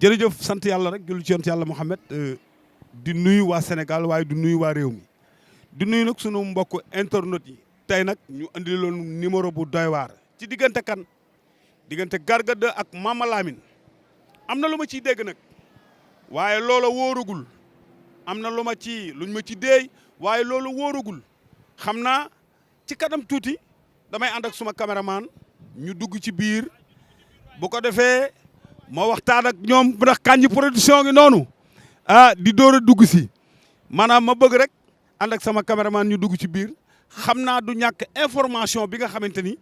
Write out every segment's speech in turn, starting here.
jërëjëf sant yàlla rek julli ci yonent yàlla Muhammad di nuyu waa Sénégal waaye di nuyu waa réew mi di nuyu nag sunu mbokk internet yi tey nag ñu andi loon numéro bu doy waar ci diggante kan diggante Garga 2 ak Mama Lamine am na lu ma ciy dégg nag waaye loola wóorugul am na luñ ma ci déey waaye loolu wóorugul xam naa ci kanam tuuti damay ànd ak suma caméraman ñu dugg ci biir bu ko defee moo waxtaan ak ñoom ndax Kandji Production gi noonu di door a dugg si maanaam ma bëgg rek ànd ak sama caméraman ñu dugg ci biir xam naa du ñàkk information bi nga xamante ni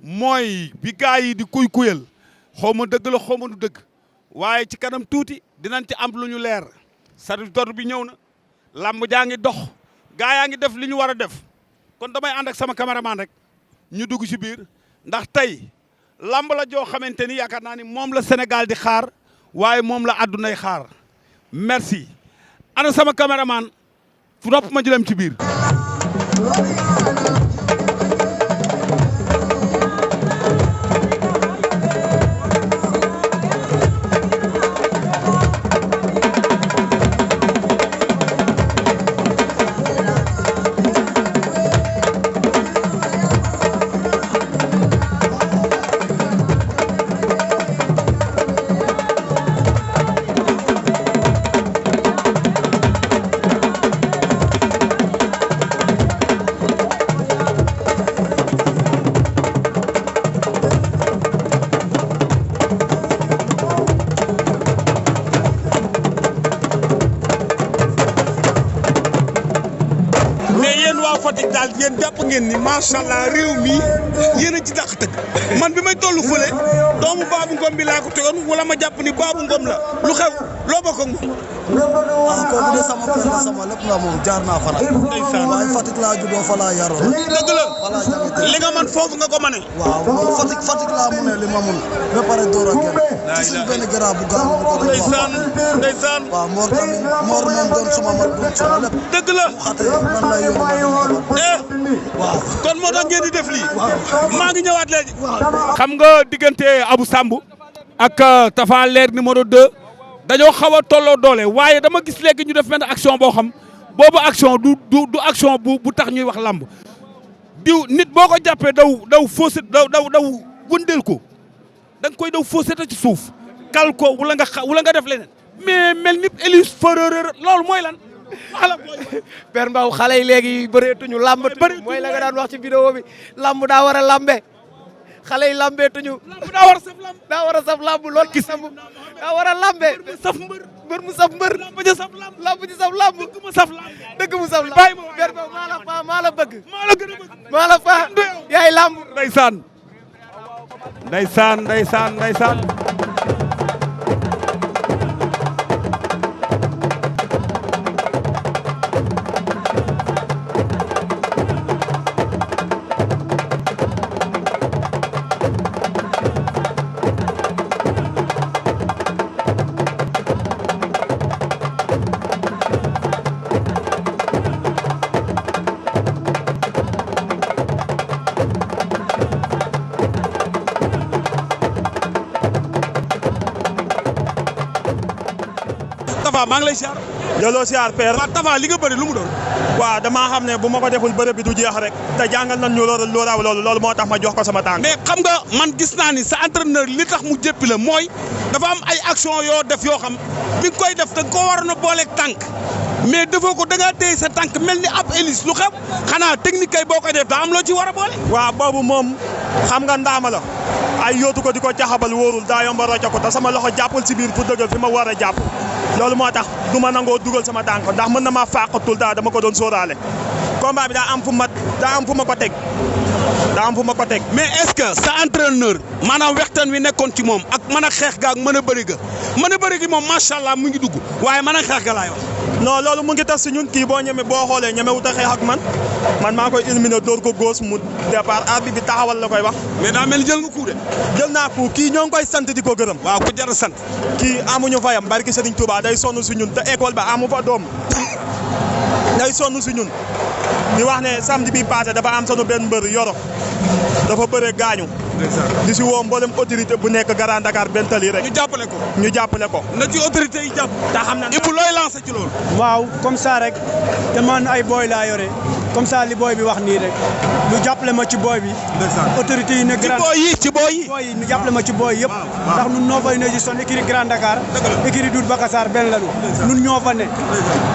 mooy bi gaa yi di kuyal xaw ma dëgg la xaw ma du dëgg waaye ci kanam tuuti dinañ ci am lu ñu leer serviteur bi ñëw na làmb jaa ngi dox gaa yaa ngi def li ñu war a def kon damay ànd ak sama caméraman rek ñu dugg ci biir ndax tey lamb la joo xamante ni yaakaar naa ni moom la Sénégal di xaar waaye moom la àddunay xaar merci ana sama caméraman fu nopp ma jëlem ci biir. Fatick daal yéen jàpp ngeen ni macha allah réew mi yéen a ci dàq tëgg man bi may toll fële doomu Babou Ngom bi laa ko tegoon wala ma jàpp ni Babou Ngom la lu xew loo bokk ak moom. kooku de sama père la sama lépp la moom jaar naa fa nag. ndeysaan waaye Fatick laa juddoo fa laa yaroo. dëgg la li nga man foofu nga ko mane. waaw moom Fatick laa mu ne li ma mun ba pare door a génn. ci suñ benn garab bu gaaw ñu ko doon wax. ndeysaan waaw Mor tamit Mor moom doon suma mag doon suma lépp. dëgg la mu xatee man lay yóbbu ma doon waaw kon moo tax ngeen di def lii. maa ngi ñëwaat léegi. xam nga diggante Abou Samb ak Tapha Leer numéro 2 dañoo xaw a tolloo doole waaye dama gis léegi ñu def benn action boo xam boobu action du action bu tax ñuy wax lamb diw nit boo ko jàppee daw faussé daw wëndeel ko da nga koy daw faussé ci suuf kal ko wala nga def leneen mais mel ni Élise Ferreira loolu mooy lan. Père Mbaw xale yi léegi bëreetuñu lambatuñu mooy la nga daan wax ci vidéo bi lamb daa war a lambe xale yi lambeetuñu. lamb daa war a saf lamb. daa war a saf lamb lool gis daa war a lambe. mbër mu saf mbër. lamb ji saf lamb. lamb ji saf lamb. dëgg mu saf lamb. dëgg mu saf lamb. bàyyi ma Père Mbaw maa la faa maa la bëgg. maa la gën a bëgg. maa la faa yaay lamb. ndeysaan ndeysaan. Tafa maa ngi lay siyaar. jëloo siyaar père. waaw Tafa li nga bëri lu mu doon. waaw damaa xam ne bu ma ko deful bërëb bi du jeex rek te jàngal nañ ñu loolu moo tax ma jox ko sama tànk. mais xam nga man gis naa ni sa entraîneur li tax mu jéppi la mooy dafa am ay action yoo def yoo xam bi nga koy def da nga koo waroon a booleeg tànk mais defoo ko da ngaa téye sa tànk mel ni ab hélice lu xew xanaa technique kay boo koy def daa am loo ci war a boole. waaw boobu moom xam nga ndaama la ay yóotu ko di ko caxabal wóorul daa yomba rocca ko te sama loxo jàppal si biir pour dëggal fi ma war a jàpp loolu moo tax du ma nangoo dugal sama tànk ndax mën na maa fàqatul daa dama ko doon sóoraale combat bi daa am fu ma ko teg mais est-ce que sa entraîneur maanaam wextaan wi nekkoon ci moom ak mën a xeex ga ak mën a bëri gi moom macha allah mu ngi dugg waaye mën a xeex ga laay wax. non loolu mu ngi tas si ñun kii boo xoolee ñeme wut a xeex ak man maa koy éliminer dóor ko góos mu départ arbitre bi taxawal la koy wax. mais daa mel ni jël nga coup de. jël naa coup kii ñoo ngi koy sant di ko gërëm. waaw ku jar a sant. kii amuñu fayam barki Serigne Touba day sonn si ñun te école ba amu fa doom day sonn si ñun di wax ne samedi bi passé dafa am sunu benn mbër yoro dafa bëre gaañu di si woo mboolem autorité bu nekk Grand Dakar benn tali rek. ñu jàppale ko. na ci autorité yi jàpp. te xam na Ibou looy lancé ci loolu. waaw comme ça rek te man ay booy laa yore comme ça li booy bi wax nii rek ñu jàppale ma ci booy bi. autorité yi ne Grand ci booy yi. booy yi ñu jàppale ma ci booy yëpp. ndax ñun ñoo fay ne ci son écurie Grand Dakar. écurie Doudou Bakassar benn la ñu. ñun ñoo fa ne.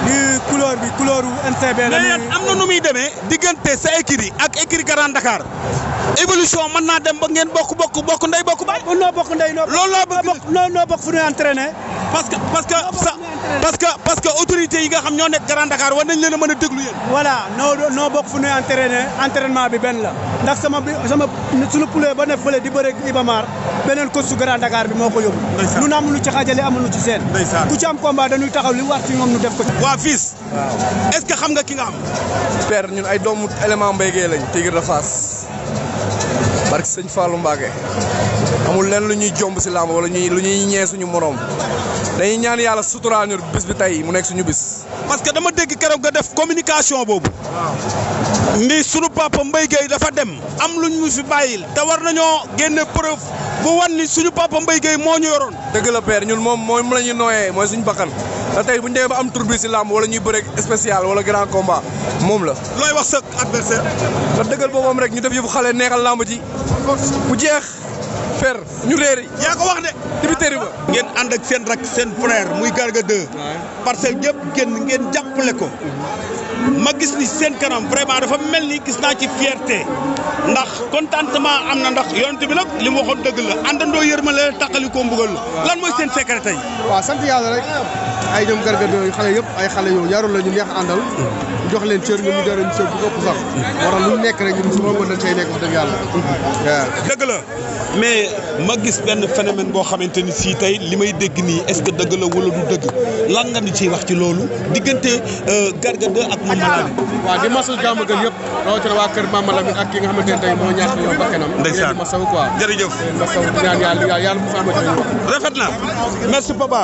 di couleur bi couleur NCB la mais am na nu muy demee diggante sa écurie ak écurie Grand Dakar évolution mën naa dem ba ngeen bokk ndey bokk baay. noo bokk ndey loolu laa bëgg noo bokk fu ñuy entraîné. parce que autorité yi nga xam ñoo nekk Grand Dakar war nañ leen a mën a déglu yéen. voilà noo bokk fu ñuy entraîné entraînement bi benn la ndax sama suñu poulet ba ne fële di bëre Ibamar beneen coach su Grand Dakar bi moo ko yóbbu. ñun amuñu ci xaajale amuñu ci seen. ku ci am combat dañuy taxaw li war ci ñoom ñu def ko ci. waa fils. waaw est-ce que xam nga ki nga am. père ñun ay doomu élément Mbaye Gueye lañ Tigre de Fass barke sëñ Fallou Mbacké amul leen lu ñuy jomb si làmb wala lu ñuy ñee suñu morom dañuy ñaan yàlla suturaal ñu bis bi tey mu nekk suñu bis. parce que dama dégg keroog nga def communication boobu. ni sunu papa Mbaye Gueye dafa dem am luñ ñu fi bàyyil te war nañoo génne preuve bu wan ni suñu papa Mbaye Gueye moo ñu yoroon. dëgg la père ñun moom la ñuy nooyee mooy suñu bakkan te tey bu ñu demee ba am tur bi si làmb wala ñuy bëre spécial wala grand combat moom la. looy wax sa adversaire. te dëggal boobam rek ñu def yëfu xale neexal làmb ji bu jeex fer ñu réeri. yaa ko wax de. dibiteri ba. ngeen ànd ak seen rak seen frère muy Garga 2. Parcelles yëpp ngeen jàppale ko. ma gis ni seen kanam vraiment dafa mel ni gis naa ci fierté ndax contentement am na ndax yonent bi nag li mu waxoon dëgg la àndandoo yërmale la taqali ko mbugal la lan mooy seen secret tey. waaw sant yàlla rek ay ñoom Garga 2 xale yëpp ay xale yu yarul la ñu neex a àndal jox leen cër ñu jox leen cër bu ëpp sax moo tax lu ñu nekk rek ñun su ma mën dañ cay nekk wax dëgg yàlla. dëgg la mais ma gis benn phénomène boo xamante ni si tey li may dégg nii est-ce que dëgg la wala du dëgg lan nga ni ciy wax ci loolu diggante Garga 2 ak Mama Lamine. waaw di masawu jàmm gën yëpp rawatina waa kër Mama Lamine ak ki nga xamante ne tey moo ñàkk yow bakkanam. ndeysaan di masawu quoi. jërëjëf masawu ñaan yàlla mu fa amati rafet na merci papa.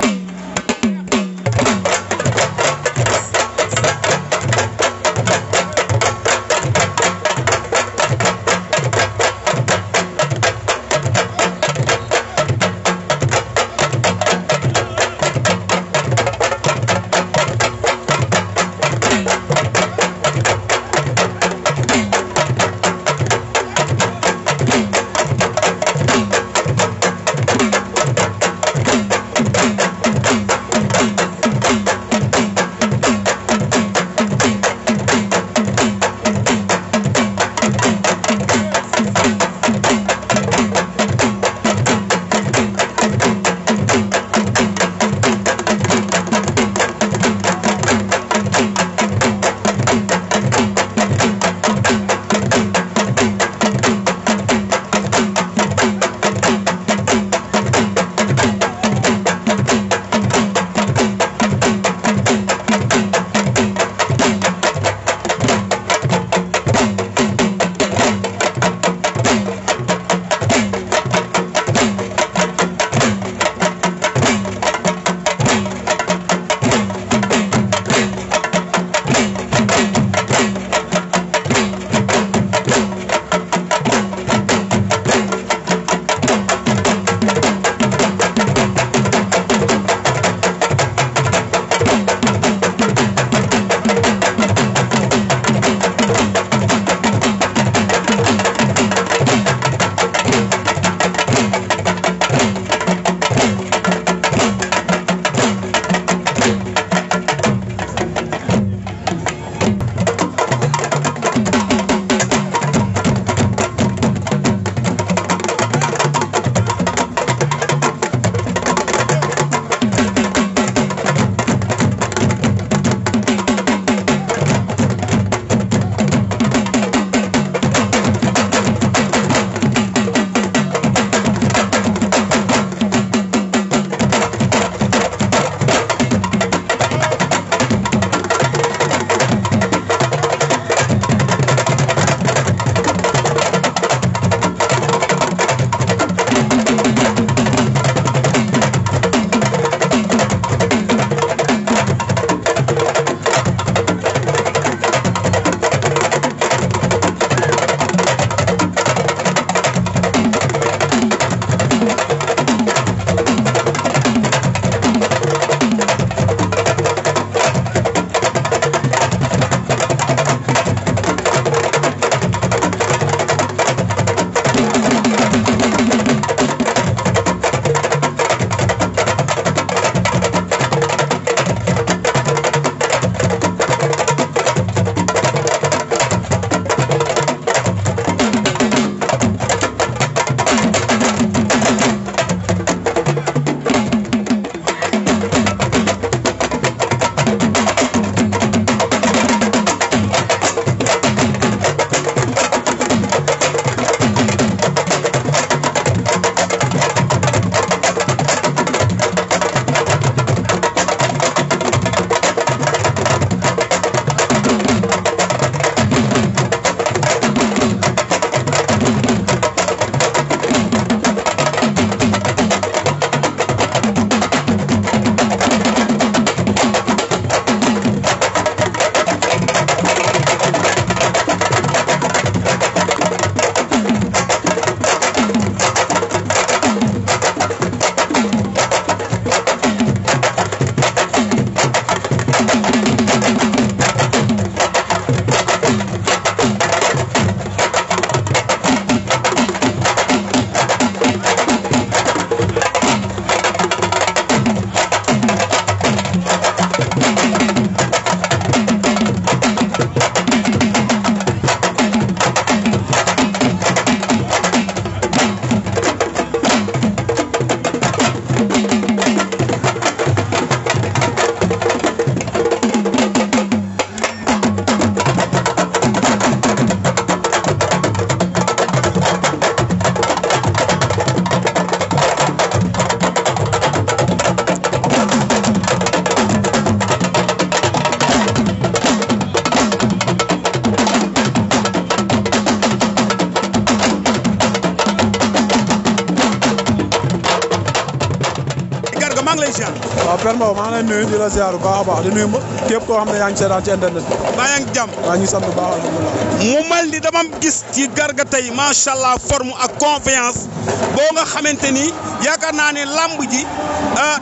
waaw Père Mbow maa ngi lay nuyu di la ziar bu baax a baax di nuyu képp koo xam ne yaa ngi seetaan ci internet bi. baa yaa ngi jàmm. maa ngi sant bu baax alhamdulilah. mu mel ni dama gis ci Garga tey macha allah forme ak confiance boo nga xamante ni yaakaar naa ne lamb ji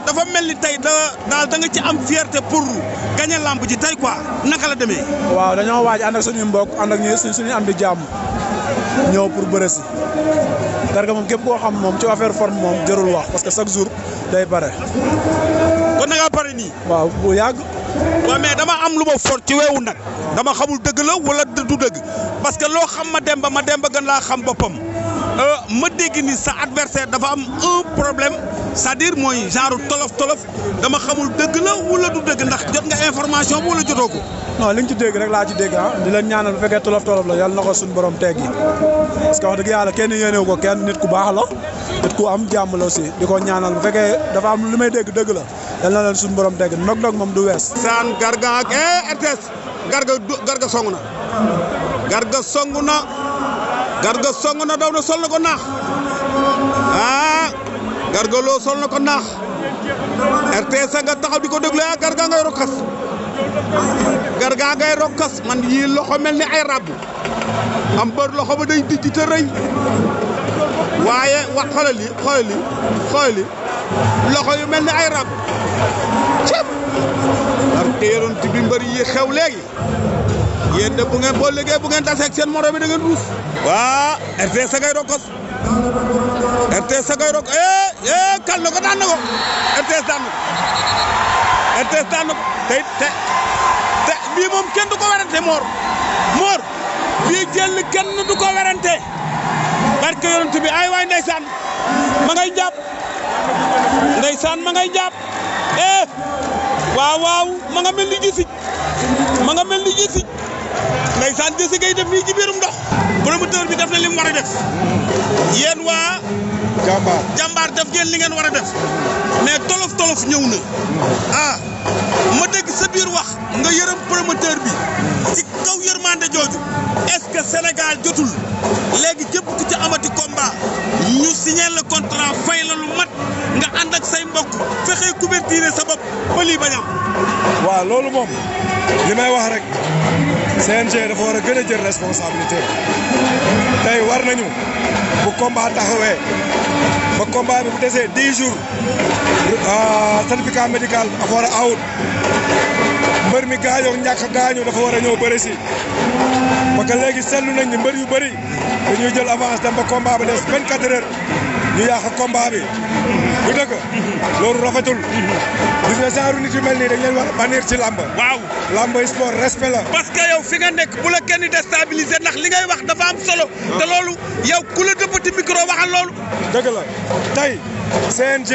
dafa mel ni tey daal da nga ci am fierté pour gagner lamb ji tey quoi naka la demee. waaw dañoo waaj ànd ak suñuy mbokk ànd ak suñu am di jàmm ñëw pour bëre si Garga moom képp koo xam moom ci affaire forme moom jarul wax parce que chaque jour day pare. kon na ngaa pare nii. waaw bu yàgg. waaw mais dama am lu ma for ci weewu nag dama xamul dëgg la wala du dëgg parce que loo xam ma demba gën laa xam boppam ma dégg ni sa adversaire dafa am un problème c'est-à-dire mooy genre tolof dama xamul dëgg la wala du dëgg ndax jot nga information bi wala jotoo ko. non li nga ci dégg rek laa ci dégg di leen ñaanal bu fekkee tolof la yàlla na ko suñu borom teggi parce que wax dëgg yàlla kenn yéenewu ko kenn nit ku baax la nit ku am jàmm la aussi di ko ñaanal bu fekkee dafa am li may dégg dëgg la yàlla na leen suñu borom teggi ndog moom du wees. saan Garga ak RTS Garga song na Garga song na daw na sol na ko naax Garga loo sol na ko naax RTS nga taxaw di ko déglu Garga ngay rokkas man yii loxo mel ni ay ràbb am bër loxo ba day dijj te rëy waaye xoolal li loxo yu mel ni ay ràbb cëp barke yoroon ti bi mbër yi xew léegi yéen de bu ngeen boo liggéey bu ngeen taseeg seen moro bi da ngeen ruus waa RTS ngay rokkas kal na ko daan na ko RTS daan na ko te bii moom kenn du ko werante Mor bii jël kenn du ko werante barke yonent bi ay waay ndeysaan ma ngay jàpp waaw ma nga mel ni gisij ndeysaan gisi ngay def nii ci biirum ndox promoteur bi def na li mu war a def yéen waa jàmbaar def ngeen li ngeen war a def mais tolof ñëw na ma dégg sa biir wax nga yërëm promoteur bi ci kaw yërmande jooju est-ce que Sénégal jotul léegi képp ku ci amati combat ñu signé le contrat fay la lu mat nga ànd ak say mbokk fexe couverture sa bopp ba lii bañ am. waaw loolu moom li may wax rek CNG dafa war a gën a jël responsabilité tey war nañu bu combat taxawee ba combat bi bu desee 10 jours certificat médical dafa war a awut mbër mi gaañoo ñàkk gaañu dafa war a ñëw bëri si parce que léegi seetlu nañ ni mbër yu bëri dañuy jël avance dem ba combat bi des 24 heures ñu yàq combat bi bu dëgg loolu rafetul gis nga genre nit yu mel nii dañ leen war a bannir ci làmb. waaw làmb sport respect la. parce que yow fi nga nekk bu la kenn déstabiliser ndax li ngay wax dafa am solo. te loolu yow ku la dëppati micro waxal loolu. dëgg la tey CNG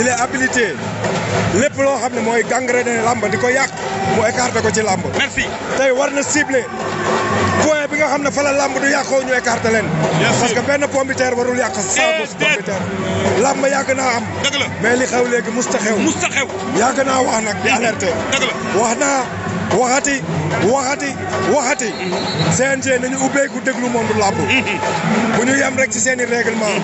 il est habilité lépp loo xam ne mooy gangréné làmb di ko yàq mu écarté ko ci làmb. merci tey war na ciblé point bi nga xam ne fa la làmb du yàqoo ñu écarté leen. parce que benn pompiteer warul yàq 100 pompiteer. làmb yàgg naa am. dëgg la mais li xew léegi musta xew. yàgg naa wax nag di alerté. dëgg la wax naa waxati. CNG nañu ubbeeku déglu monde làmb. bu ñu yem rek ci seeni règlement.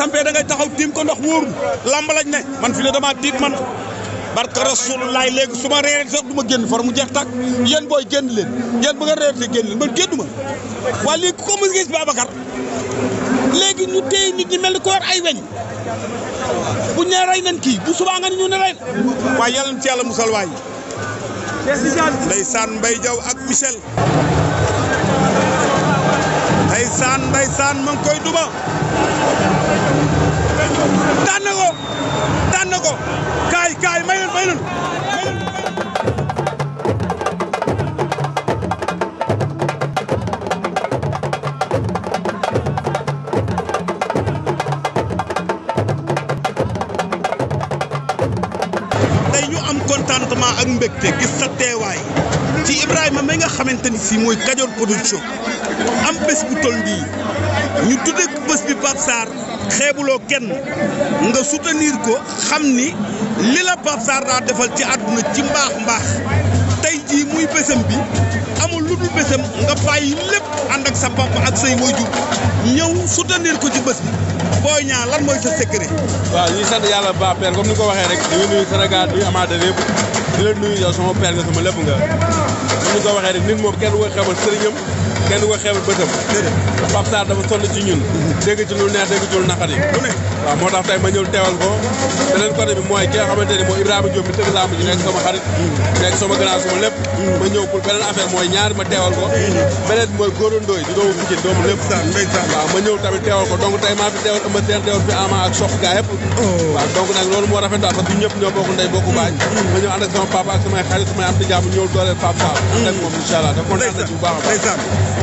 sampee da ngay taxaw tiim ko ndax wóoru lamb lañ ne man fi ne dama tiit man barka rasulullah léegi su ma reeree sax du ma génn far mu jeex tàkk yéen booy génn leen yéen bu nga reeree génn leen man génn ma waaye léegi ku ko mos gis Babacar léegi ñu téye nit ñi mel ni ko war ay weñ bu ñu nee rey nañ kii bu subaa nga ni ñu ne rey waaye yàlla na ci yàlla musal waay ndeysaan Mbaye Diaw ak Michel ndeysaan ma ngi koy duma daan na ko kaay may leen contentement ak mbégte gis sa teewaay ci Ibrahima mi nga xamante ni si mooy Kajoor Production am bés bu toll nii ñu tudde bés bi Pape Sarr xeebuloo kenn nga soutenir ko xam ni li la Pape Sarr daa defal ci àdduna ci mbaax tey jii muy bésam bi amul lu dul bésam nga bàyyi lépp ànd ak sa papa ak say waajur ñëw soutenir ko ci bés bi Boy Niang lan mooy sa secret. waaw ñuy sant yàlla bu baax père comme ni ko waxee rek di nuyu Sénégal di nuyu amateur yëpp di la nuyu yow sama père nga sama lépp nga comme ni ko waxee rek nit moom kenn du ko xeebal sëriñam kenn du ko xeebal bëtam. Pape Sarr dafa sonn ci ñun dégg ci lu neex dégg ci lu naqari waaw moo tax tey ma ñëw teewal ko beneen côté bi mooy ki nga xamante ni mooy Ibrahima Diop mi tëgg lamb ji nekk sama xarit nekk sama grand sama lépp ma ñëw pour beneen affaire mooy ñaar ma teewal ko beneen bi mooy Goro Ndoye di doomu Pikine doomu lépp waaw ma ñëw tamit teewal ko donc tey maa fi teewal Eumeu Sène teewal fi Ama ak Sokh gaa yëpp waaw donc nag loolu moo rafet daal parce que ñëpp ñoo bokk ndey bokk baay ma ñëw ànd ak sama papa ak samay xarit samay am di jàmm ñëw dooleel Pape Sarr ànd ak moom incha allah dafa kontaan na ci bu baax a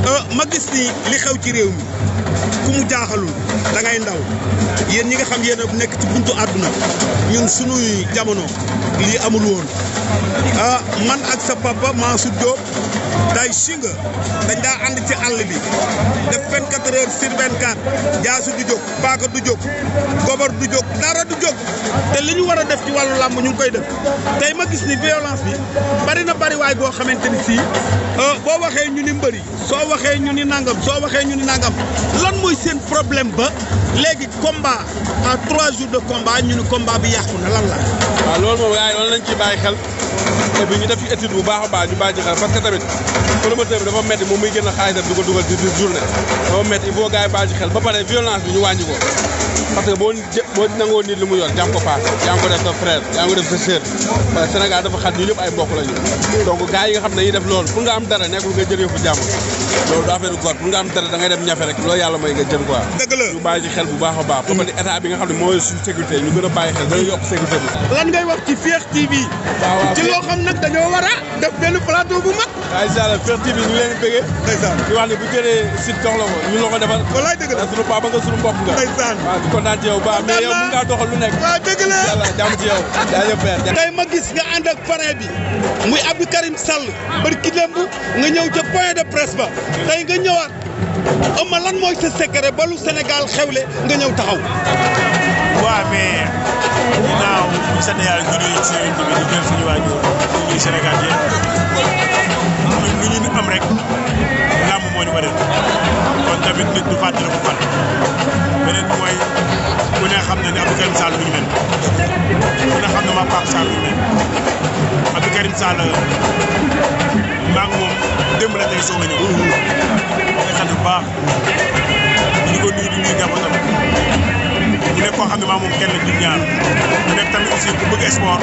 baax ma gis ni li xew ci réew mi ku mu jaaxalul da ngay ndaw yéen ñi nga xam yéen a nekk ci buntu àdduna ñun sunuy jamono lii amul woon man ak sa papa Mansour Diop day singa dañ daa ànd ci àll bi def 24 heures sur 24 jaasu du jóg paaka du jóg gobar du jóg dara du jóg te li ñu war a def ci wàllu làmb ñu ngi koy def tey ma gis ni violence bi bari na bari waay boo xamante ni sii boo waxee ñu ni mbëri soo waxee ñu ni nangam soo waxee ñu ni nangam lan mooy seen problème ba léegi combat à 3 jours de combat ñu ni combat bi yàqu na lan la. waaw loolu moom gars yi loolu lañ ciy bàyyi xel et puis ñu def ci étude bu baax a baax ñu bàyyi ci xel parce que tamit promoteur bi dafa métti moom muy gën a xaalisam di ko dugal ci journée dafa métti il faut gars yi bàyyi ci xel ba pare violence bi ñu wàññi ko parce que boo nangoo nit li mu yor yaa ngi ko paase yaa ngi ko def sa frère yaa ngi ko def sa sœur parce que Sénégal dafa xat ñu ñëpp ay mbokk lañu donc gars yi nga xam ne dañuy def loolu pour nga am dara nekkul nga jël yëfu jàmm loolu du affaire góor pour nga am dara da ngay dem ñafe rek loolu yàlla may nga jël quoi ñu bàyyi ci xel bu baax a baax ba pare état bi nga xam ne mooy suñu sécurité ñu gën a bàyyi xel gën a yokk sécurité bi lan ngay wax ci Fekh TV ci loo xam nag dañoo war a def benn plateau bu mag waaw incha allah Fekh TV ñu leen bëggee ndeysaan di wax ne bu jëlee site jox la ko ñu la ko defal wallaay dëgg la suñu papa nga suñu mbokk nga ndeysaan waaw di kontaan ci yow baax mais yow mën ngaa doxal lu nekk waaw dëgg la incha allah jàmm ci yow jaajëf père tey ma gis nga ànd ak parrain bi muy Abdou Karim Sall barki démb nga ñëw ca point de presse ba tey nga ñëwaat Eumeu lan mooy sa secret ba lu Sénégal xewle nga ñëw taxaw waaw mais ginnaaw ñu sant yàlla ñu nuyu ci seen bi di jël suñu waajur ñuy Sénégal yéen lu ñu am rek làmb moo ñu ko def kon tamit nit du fàttali ko fan beneen bi mooy ku ne xam na ne Abdou Karim Sall lu ñu mel ku ne xam na ma Pape Sarr lu ñu mel Abdou Karim Sall maa ngi moom démb la tey soog a ñëw nga sant bu baax di ko nuyu di nuyu njabootam mu nekk koo xam ne maa moom kenn du ñaar mu nekk tamit aussi ku bëgg sport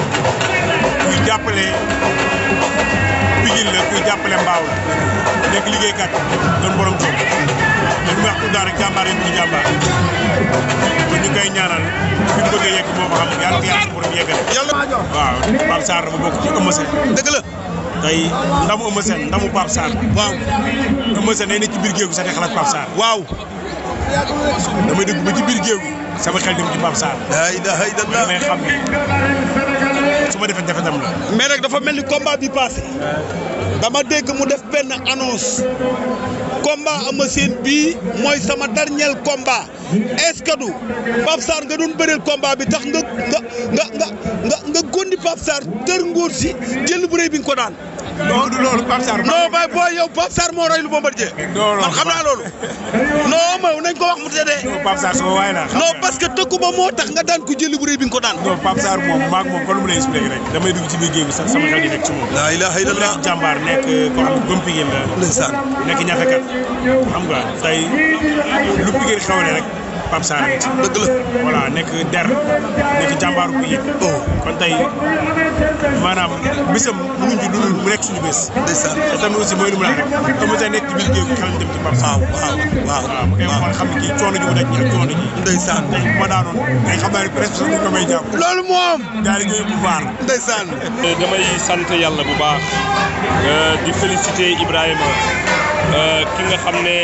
kuy jàppale Pikine la kuy jàppale Mbaaw la nekk liggéeykat doon borom ci mais lu may wax tout daal rek jàmbaar yi ñu ngi jàmbaar kon ñu koy ñaanal fi mu bëggee yegg moo ko xam yàlla ko yàlla borom yeggale. waaw Pape Sarr dafa bokk ci Eumeu Sène. dëgg la. tey ndamu Eumeu Sène ndamu Pape Sarr. waaw Eumeu Sène day nekk ci biir géew gi sax di xalaat Pape Sarr. waaw. damay dugg ba ci biir géew gi sama xel dem ci Pape Sarr. la ilaha illallah damay xam ne su ma defee defetam la. mais rek dafa mel ni combat bi passé dama dégg mu def benn annonce combat Eumeu Sène bii mooy sama dernier combat est-ce que du Pape Sarr nga doon bëreel combat bi tax nga gondi Pape Sarr tër ngóor si jël bu rëy bi nga ko daan. non du loolu Pape Sarr. non bay booy yow Pape Sarr moo rey lu Bombardier. man xam naa loolu. non ma nañ ko wax mu tëddee. non Pape Sarr sama waay la. non parce que tëkku ba moo tax nga daan ko jëli bu rëy bi nga ko daan. non Pape Sarr moom maag moom kon lu mu lay expliqué rek damay dugg ci biir géej bi sax sama xel di nekk ci moom. la ilaha illallah nekk jàmbaar nekk koo xam ne gëm Pikine la. ndeysaan nekk ñafekat xam nga tey lu Pikine xewle rek Pape Sarr ci dëgg la voilà nekk der nekk jàmbaaru Pikine kon tey maanaam bisam mënuñ ci dund mu nekk suñu bés. ndeysaan te tamit aussi mooy lu mu la rek comme tey nekk ci biir géej gi xel dem ci Pape Sarr. waaw mu koy xool xam ne kii coono ji mu nekk ak coono ji. ndeysaan tey bu ma daanoon day xam naa ne presque sax nga may jàpp. loolu moom. daal di ñëw bu vaar. ndeysaan. damay sant yàlla bu baax di féliciter Ibrahima ki nga xam ne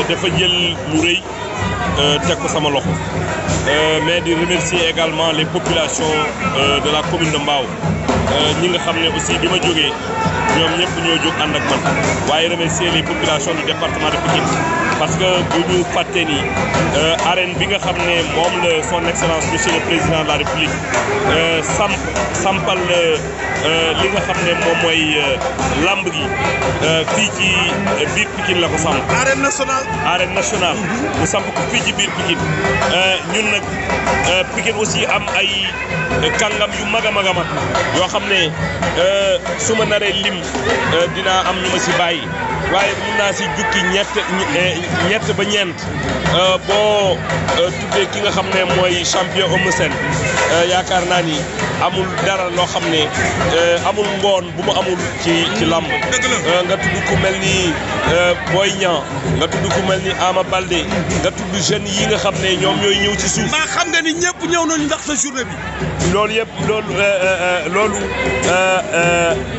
dafa jël lu rëy teg ko sama loxo mais di remercier également les populations de la commune de Mbao ñi nga xam ne aussi bi ma jógee ñoom ñëpp ñoo jóg ànd ak man waaye remercier les populations du département de Pikine parce que bu ñu fàtte ni arène bi nga xam ne moom la son excellence monsieur le président de la république sampal li nga xam ne moom mooy lamb gi fii ci biir Pikine la ko samp. arène nationale. arène nationale mu samp ko fii ci biir Pikine ñun nag Pikine aussi am ay kàngam yu mag a mag a mag yoo xam ne su ma naree lim dinaa am ñu ma si bàyyi waaye mun naa si jukki ñett ba ñeent boo tuddee ki nga xam ne mooy champion Eumeu Sène yaakaar naa ni amul dara loo xam ne amul ngoon bu mu amul ci làmb nga tudd ku mel ni Boy Niang nga tudd ku mel ni Ama Baldé nga tudd jeunes yi nga xam ne ñoom ñooy ñëw ci suuf. maa xam nga ni ñëpp ñëw nañu ndax sa journée bi. loolu yëpp loolu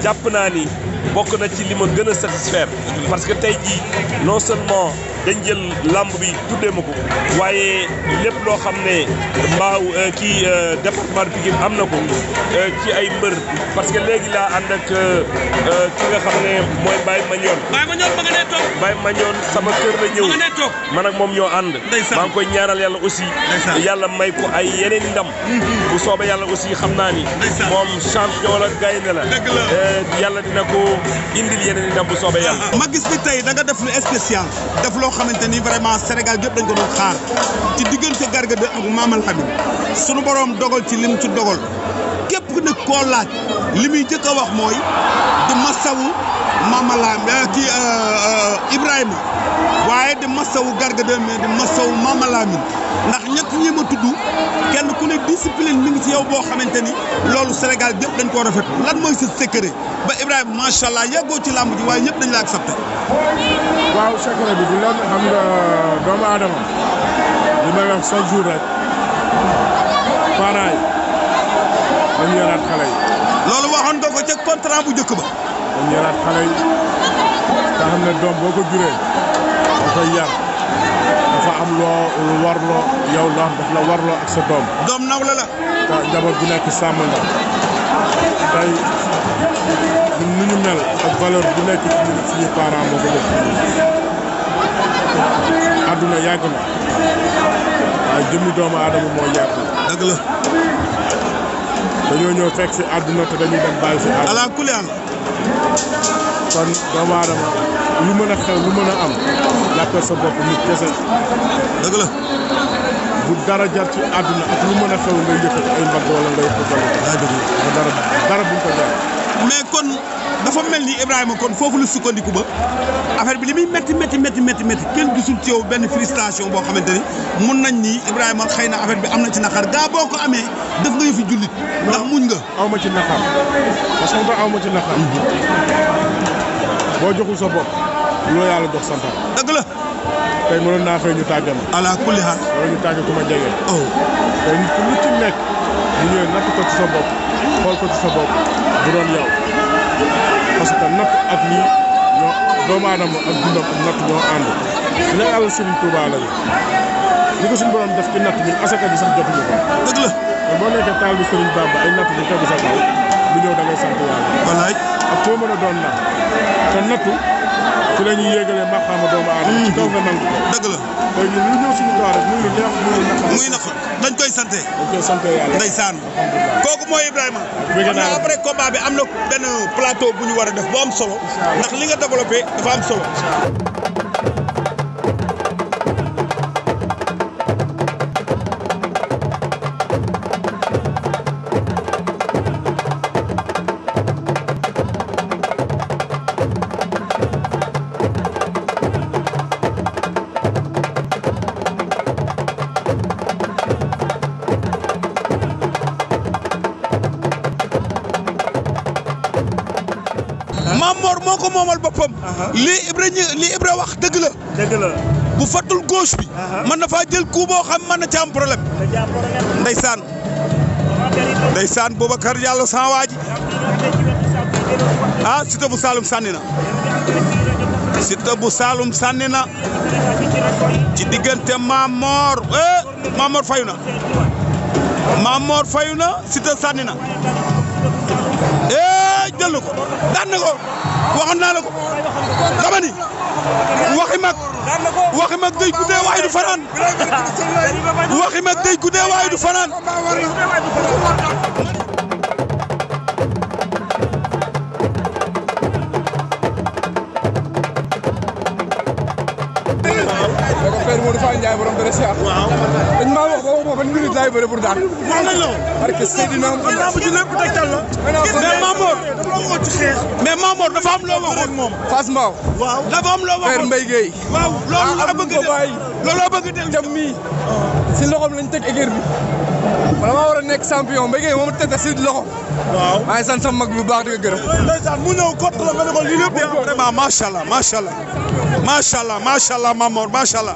jàpp naa ni bokk na ci li ma gën a satisfaire parce que tey jii non seulement dañ jël lamb bi tuddee ma ko waaye lépp loo xam ne mbaaw kii département de Pikine am na ko ci ay mbër parce que léegi laa ànd ak ki nga xam ne mooy Baye Mañoon. Baye Mañoon ma nga nee toog. Baye Mañoon sama kër la ñëw. ma nga nee toog. man ak moom ñoo ànd. maa ngi koy ñaanal yàlla aussi. yàlla may ko ay yeneen ndam. bu soobee yàlla aussi xam naa ni. moom champion la gaynde la. dëgg la yàlla dina ko indil yeneen ndam bu soobee yàlla. ma gis ni tey da nga def lu spécial def loo xamante ni vraiment Sénégal yëpp dañ ko doon xaar ci diggante Garga 2 ak Mama Lamine sunu borom dogal ci lim ci dogal képp ku ne koo laaj li muy jëkk a wax mooy di masawu Mama Lamine kii Ibrahima waaye di masawu Garga 2 mais di masawu Mama Lamine ndax ñett ñi ma tudd kenn ku ne discipline mi ngi ci yow boo xamante ni loolu Sénégal yëpp dañ koo rafet lan mooy sa secret ba Ibrahima macha allah yàggoo ci làmb ji waaye ñëpp dañ la accepté. waaw secret bi du leen xam nga doomu aadama li may wax chaque jour rek parents yi dañu yaraat xale yi. loolu waxoon nga ko ca contrat bu njëkk ba. dañu yaraat xale yi nga xam ne doom boo ko juree da koy yar dafa am loo warloo yow loo daf la warloo ak sa doom. doom nawle la. te njaboot bu nekk sàmm la tey ni ñu mel ak valeur bu nekk ci suñu parents moo ko def àdduna yàgg na waaye jëmmi doomu aadama moo yàgg. dëgg la. dañoo ñëw fekk si àdduna te dañuy dem bàyyi si àdduna. ala kulli àll. kon doomu aadama lu mën a xew lu mën a am jàppee sa bopp nit kese. dëgg la. bu dara jar ci àdduna ak lu mën a xew ngay yëkkati ay mbagg wala ngay xëppal. dara buñ ko jar. mais kon dafa mel ni Ibrahima kon foofu la sukkandiku ba affaire bi li muy métti kenn gisul ci yow benn frustration boo xamante ni mun nañ ni Ibrahima xëy na affaire bi am na ci naqar gaa boo ko amee def nga yëfi jullit. ndax muñ nga. aw ma ci naqar parce que aw ma ci naqar. boo joxul sa bopp loo yàlla jox santam. dëgg la. tey mënoon naa fay ñu tàggat ma. ala kulli xaal. wala ñu tàggat ku ma jege. oh. tey nit ku lu ci nekk ñu ñëwee natt ko ci sa bopp xool ko ci sa bopp bu doon yow parce que natt ak lii ñoo doomu aadama ak dundam ak natt ñoo ànd. li nga àll Serigne Touba lañu li ko suñu borom def ci natt ñun asaka bi sax jotuñu ko. dëgg la. te boo nekkee taal bi Serigne Bamba ay natt di tegu sa kaw lu ñëw da ngay sant yàlla. wallaay. ak foo mën a doon nag te nattu ci la ñuy yéegalee maqaama doomu aadama. ci kaw nga nangu ko. dëgg la. tey ñun lu ñëw suñu kaw rek muy lu neex muy naqar dañ koy sante. dañ koy sante yàlla. ndeysaan. kooku mooy Ibrahima. xam naa après combat bi am na benn plateau bu ñu war a def bu am solo. ndax li nga développé dafa am solo. Mamor moo ko moomal boppam. lii Ibra wax dëgg la. dëgg la. bu fattul gauche bi. mën na faa jël coup boo xam mën na ci am problème. ndeysaan. ndeysaan Boubacar Diallo sama waa ji. ah Siteu bu Saloum sànni na. Siteu bu Saloum sànni na. ci diggante Mamor Mamor fayu na. Mamor fayu na Siteu sànni na. waxoon naa la ko dama ni waxi mag day guddee waaye du fanaan waxi mag day guddee waaye du fanaan Père Modou Fall Ndiaye borom dara siyaar. waaw dañ maa wax ba wax ma ban minute laay bëre pour daan. wax nañ la ko. parce que Seydina Mohamed. lamb ji lépp tegtal la. mais Mamor. dafa la ci xeex. mais Mamor dafa am loo waxoon moom. Fass Mbao. waaw dafa am loo waxoon Père Mbaye Gueye. waaw loolu la bëgg a def loolu la bëgg a def jam mii. si loxoom lañ teg équipe bi. wala maa war a nekk champion Mbaye Gueye moom teg si loxo. waaw maa ngi sant sama mag bi bu baax di ko gërëm. ndeysaan mu ñëw kott la nga ne ko lii lépp vraiment macha allah macha allah macha allah macha allah Mamor macha allah.